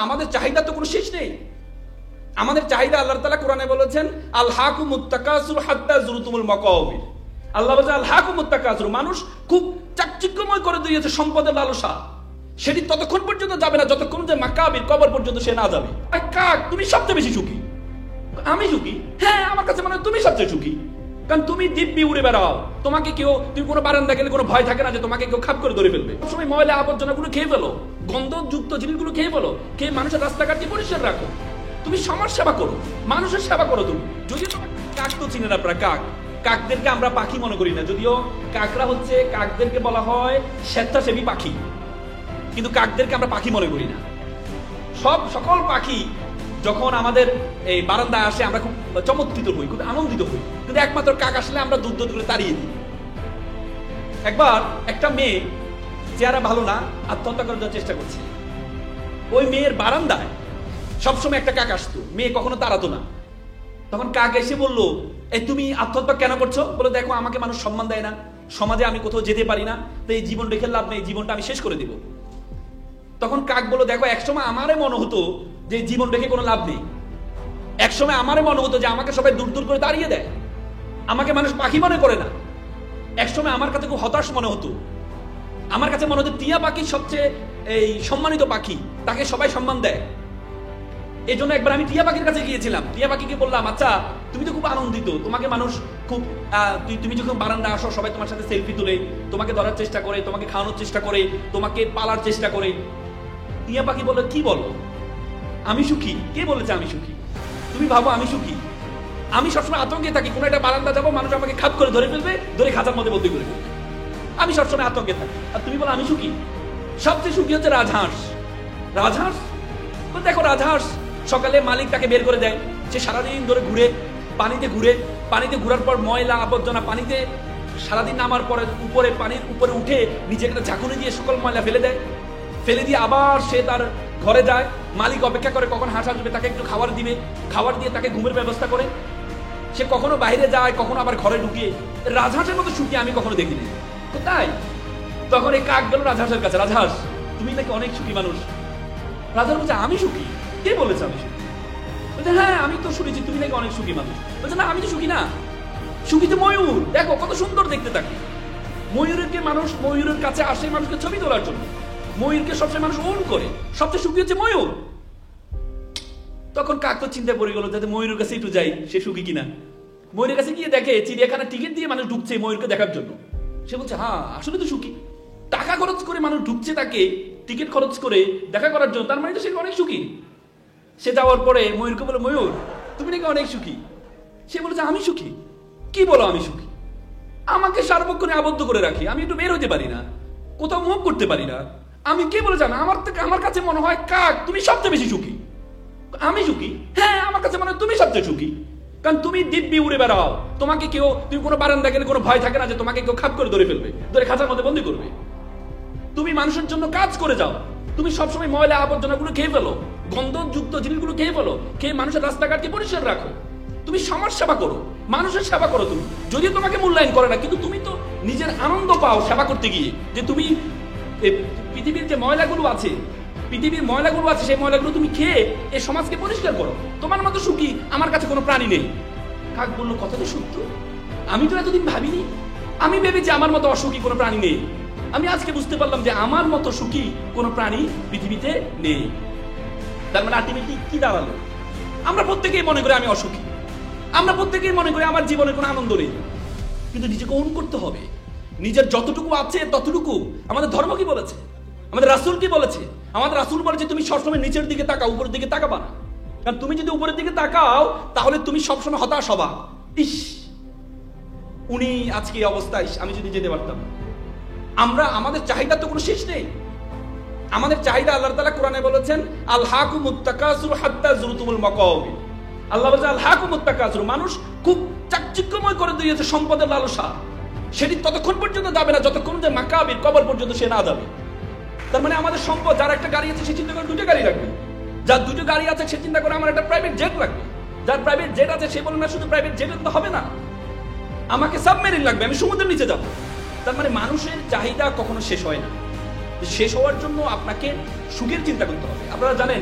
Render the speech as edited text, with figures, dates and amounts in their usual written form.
আমাদের চাহিদা তো কোনো শেষ নেই। আমাদের চাহিদা আল্লাহ তাআলা কোরআনে বলেছেন আল হাকুমুত তাকাসুর হাত্তা যুরতুমুল মাকাবির। আল্লাহ বলেছে আল হাকুমুত তাকাসুর, মানুষ খুব চাকচিক্যময় করে দিয়েছে সম্পদের লালসা, সেটি ততক্ষণ পর্যন্ত যাবে না যতক্ষণ যে মাকাবির কবর পর্যন্ত সে না যাবে। কাক তুমি সবচেয়ে বেশি সুখী। আমি সুখী? হ্যাঁ, আমার কাছে মনে হয় তুমি সবচেয়ে সুখী, কারণ তুমি দিব্যি উড়ে বেড়াও। তোমাকে কেউ, তুমি কোনো বারান্দা গেলে কোনো ভয় থাকে না যে তোমাকে কেউ খাপ করে ধরে ফেলবে। সবসময় ময়লা আবর্জনাগুলো খেয়ে ফেলো, গন্ধযুক্ত জিনিসগুলো খেয়ে ফেলো, খেয়ে মানুষের রাস্তাঘাট দিয়ে পরিষ্কার রাখো। তুমি সমাজ সেবা করো, মানুষের সেবা করো। তুমি যদি তোমার কাক তো চিনেন আপনারা, কাকদেরকে আমরা পাখি মনে করি না, যদিও কাকরা হচ্ছে, কাকদেরকে বলা হয় স্বেচ্ছাসেবী পাখি, কিন্তু কাকদেরকে আমরা পাখি মনে করি না। সকল পাখি যখন আমাদের এই বারান্দায় আসে আমরা খুব চমৎকৃত হই, খুব আনন্দিত হই, কিন্তু একমাত্র কাক আসলে আমরা দুধ করে তাড়িয়ে দিই। একবার একটা মেয়ে, চেহারা ভালো না, আত্মহত্যা করার জন্য চেষ্টা করছে। ওই মেয়ের বারান্দায় সবসময় একটা কাক আসতো, মেয়ে কখনো তাড়াতো না। তখন কাক এসে বললো, এই তুমি আত্মহত্যা কেন করছো? বলে, দেখো আমাকে মানুষ সম্মান দেয় না, সমাজে আমি কোথাও যেতে পারি না, তো এই জীবন রেখে লাভ নেই, জীবনটা আমি শেষ করে দিব। তখন কাক বললো, দেখো একসময় আমারে মনে হতো যে জীবন রেখে কোনো লাভ নেই, একসময় আমারে মনে হতো যে আমাকে সবাই দূর দূর করে তাড়িয়ে দেয়, আমাকে মানুষ পাখি মনে করে না। একসময় আমার কাছে খুব হতাশ মনে হতো, আমার কাছে মনে হতো টিয়া পাখি সবচেয়ে এই সম্মানিত পাখি, তাকে সবাই সম্মান দেয়। এই জন্য একবার আমি টিয়া পাখির কাছে গিয়েছিলাম, টিয়া পাখিকে বললাম, আচ্ছা তুমি তো খুব আনন্দিত, তোমাকে মানুষ খুব তুমি যখন বারান্দা আসো সবাই তোমার সাথে সেলফি তুলে, তোমাকে ধরার চেষ্টা করে, তোমাকে খাওয়ানোর চেষ্টা করে, তোমাকে পালার চেষ্টা করে। টিয়া পাখি বললো, কি বলো আমি সুখী? কে বলেছে আমি সুখী? তুমি ভাবো আমি সুখী? আমি সবসময় আতঙ্কে থাকি, কোনো একটা বারান্দা যাবো, মানুষ আমাকে খাপ করে ধরে ফেলবে, ধরে খাঁচার মধ্যে বন্দি করে ফেলবে, আমি সবসময় আতঙ্কে থাকি। আর তুমি বলো আমি সুখী? সবচেয়ে সুখী হচ্ছে রাজহাঁস। রাজহাঁস দেখো, রাজহাঁস সকালে মালিক তাকে বের করে দেয়, সে সারাদিন ধরে পানিতে ঘুরার পর ময়লা আবর্জনা পানিতে সারাদিন নামার পরে পানির উপরে উঠে নিচে একটা ঝাঁকুনি দিয়ে সকল ময়লা ফেলে দিয়ে আবার সে তার ঘরে যায়। মালিক অপেক্ষা করে কখন হাঁস আসবে, তাকে একটু খাবার দিয়ে তাকে ঘুমের ব্যবস্থা করে। সে কখনো বাইরে যায়, কখনো আবার ঘরে ঢুকিয়ে। রাজহাঁসের মতো সুখী আমি কখনো দেখিনি। তাই তখন এই কাক গেল রাজহাঁসের কাছে, রাজহাঁস তুমি নাকি অনেক সুখী মানুষ। রাজহাঁস বলছে আমি সুখী? কে বলেছে আমি সুখী? বলছে হ্যাঁ আমি তো শুনেছি তুমি নাকি অনেক সুখী মানুষ। বলছে না আমি তো সুখী না, সুখী তো ময়ূর, দেখো কত সুন্দর দেখতে থাকে। ময়ূরের কাছে আসে মানুষকে ছবি তোলার জন্য, ময়ূরকে সবচেয়ে মানুষ ওন করে, সবচেয়ে সুখী হচ্ছে ময়ূর। তখন কাক তো চিন্তায় পড়ে গেল, যাতে ময়ূরের কাছে একটু যাই, সে সুখী কিনা। ময়ূরের কাছে গিয়ে দেখে চিড়িয়াখানা টিকিট দিয়ে মানুষ ঢুকছে ময়ূরকে দেখার জন্য। সে বলছে হ্যাঁ আসলে তো সুখী, টাকা খরচ করে মানুষ ঢুকছে তাকে টিকিট খরচ করে দেখা করার জন্য, তার মানে তো সে অনেক সুখী। সে যাওয়ার পরে ময়ূরকে বলে, ময়ূর তুমি নাকি অনেক সুখী? সে বলেছে আমি সুখী? কি বলো আমি সুখী? আমাকে সার্বক্ষণে আবদ্ধ করে রাখি, আমি একটু বের হতে পারি না, কোথাও মুভ করতে পারি না। আমি কে বলে জানো, আমার কাছে মনে হয় কাক তুমি সবচেয়ে বেশি সুখী। আমি সুখী? হ্যাঁ, আমার কাছে মনে হয় তুমি সবচেয়ে সুখী, কারণ তুমি দিব্যি উড়ে বেড়াও। তোমাকে কেউ, তুমি কোনো বারান্দা গেলে কোনো ভয় থাকে না যে তোমাকে কেউ খাপ করে ধরে ফেলবে, ধরে খাঁচার মধ্যে বন্দি করবে। তুমি মানুষের জন্য কাজ করে যাও, তুমি সবসময় ময়লা আবর্জনাগুলো খেয়ে ফেলো, গন্ধযুক্ত জিনিসগুলো খেয়ে ফেলো, খেয়ে মানুষের রাস্তাঘাটকে পরিষ্কার রাখো। তুমি সমাজ সেবা করো, মানুষের সেবা করো। তুমি যদিও তোমাকে মূল্যায়ন করে না, কিন্তু তুমি তো নিজের আনন্দ পাও সেবা করতে গিয়ে, যে তুমি পৃথিবীর যে ময়লাগুলো আছে সেই ময়লাগুলো তুমি খেয়ে এই সমাজকে পরিষ্কার করো। তোমার মতো সুখী আমার কাছে কোনো প্রাণী নেই। কাক বললো, কথা তো সত্য, আমি তো এতদিন ভাবিনি, আমি ভেবেছি আমার মতো অসুখী কোনো প্রাণী নেই। আমি আজকে বুঝতে পারলাম যে আমার মতো সুখী কোনো প্রাণী পৃথিবীতে নেই। তার মানে আলটিমেটলি কি দাঁড়ালো? আমরা প্রত্যেকেই মনে করি আমি অসুখী, আমরা প্রত্যেকেই মনে করি আমার জীবনে কোনো আনন্দ নেই। কিন্তু নিজেকে ওন করতে হবে, নিজের যতটুকু আছে ততটুকু। আমাদের ধর্ম কি বলেছে, আমাদের রাসূল কি বলেছে? আমাদের রাসূল বলেছে তুমি সবসময় নিচের দিকে তাকাও, উপরের দিকে তাকাবা না। কারণ তুমি যদি উপরের দিকে তাকাও তাহলে তুমি সবসময় হতাশ হবা, ইস উনি আজকে এই অবস্থায়, আমি যদি যেতে পারতাম। আমাদের চাহিদা তো কোনো শেষ নেই। আমাদের চাহিদা আল্লাহ তাআলা কোরআনে বলেছেন আল হাকুমুত তাকাসুর হাত্তা যুরতুমুল মাকাবির। আল্লাহ বলেছে আল হাকুমুত তাকাসুর, মানুষ খুব চাকচিক্যময় করে দিয়েছে সম্পদের লালসা, সেটি ততক্ষণ পর্যন্ত যাবে না যতক্ষণ যে মাকাবির কবর পর্যন্ত সে না যাবে। তার মানে আমাদের সম্পদ, যার একটা গাড়ি আছে সে চিন্তা করে দুটো গাড়ি রাখবে, যার দুটো গাড়ি আছে সে চিন্তা করে আমার একটা প্রাইভেট জেট লাগবে, যার প্রাইভেট জেট আছে সে বলে না শুধু প্রাইভেট জেট তো হবে না, আমাকে সাবমেরিন লাগবে, আমি সমুদ্রের নিচে যাব। তার মানে মানুষের চাহিদা কখনো শেষ হয় না। শেষ হওয়ার জন্য আপনাকে সুখের চিন্তা করতে হবে। আপনারা জানেন